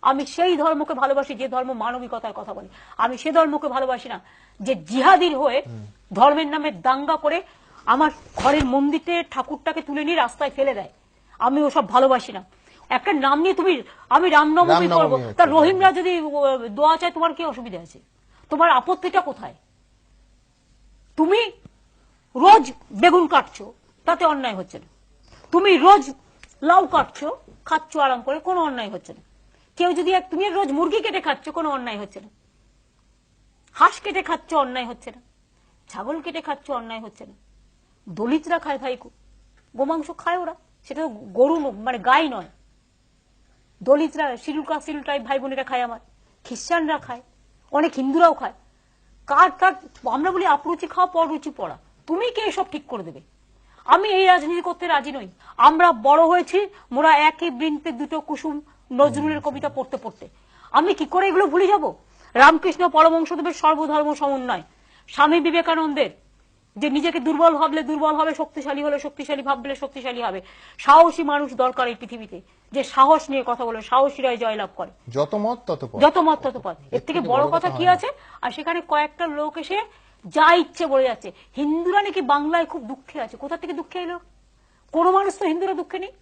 আমি সেই ধর্মকে ভালোবাসি যে ধর্ম মানবিকতার কথা বলে। আমি সে ধর্মকে ভালোবাসি না যে জিহাদির হয়ে ধর্মের নামে দাঙ্গা করে আমার ঘরের মন্দিরে ঠাকুরটাকে তুলে নিয়ে রাস্তায় ফেলে দেয়। আমি ওসব ভালোবাসি না। একটা নাম নিয়ে তুমি, আমি রামনবমী করবো, তা রহিমরা যদি দোয়া চায় তোমার কি অসুবিধা আছে? তোমার আপত্তিটা কোথায়? তুমি রোজ বেগুন কাটছো, তাতে অন্যায় হচ্ছে না। তুমি রোজ লাউ কাটছো, খাচ্ছ আরাম করে, কোনো অন্যায় হচ্ছে না। কেউ যদি তুমি রোজ মুরগি কেটে খাচ্ছ, কোনো অন্যায় হচ্ছে না। হাঁস কেটে খাচ্ছ, অন্যায় হচ্ছে না। ছাগল কেটে খাচ্ছ, অন্যায় হচ্ছে না। দলিতরা খায় ভাই, গোমাংস খায় ওরা, সেটা গরু মানে গাই নয়। দলিতরা, শিডিউল কাস্ট শিডিউল ট্রাইব ভাই বোনেরা খায়, আমার খ্রিস্টানরা খায়, অনেক হিন্দুরাও খায়। কার কার আমরা বলি আপরুচি খাওয়া, পররুচি পড়া। তুমি কে এসব ঠিক করে দেবে? আমি এই রাজনীতি করতে রাজি নই। আমরা বড় হয়েছি মোরা একই বৃন্তে দুটো কুসুম নজরুলের কবিতা পড়তে পড়তে। আমি কি করে এগুলো ভুলে যাব? রামকৃষ্ণ পরমহংসদেবের সর্বধর্ম সমন্বয়, স্বামী বিবেকানন্দের যে নিজেকে দুর্বল ভাবলে দুর্বল হবে, শক্তিশালী হলে শক্তিশালী ভাবলে শক্তিশালী হবে। সাহসী মানুষ দরকার এই পৃথিবীতে, যে সাহস নিয়ে কথা বলে, সাহসীরাই জয়লাভ করে। যত মত তত পথ, যত মত তত পথ। এর থেকে বড় কথা কি আছে? আর সেখানে কয়েকটা লোক এসে যা ইচ্ছে বলে যাচ্ছে। হিন্দুরা নাকি বাংলায় খুব দুঃখে আছে। কোথা থেকে দুঃখে এলো? কোন মানুষ তো হিন্দুরা দুঃখে নেই।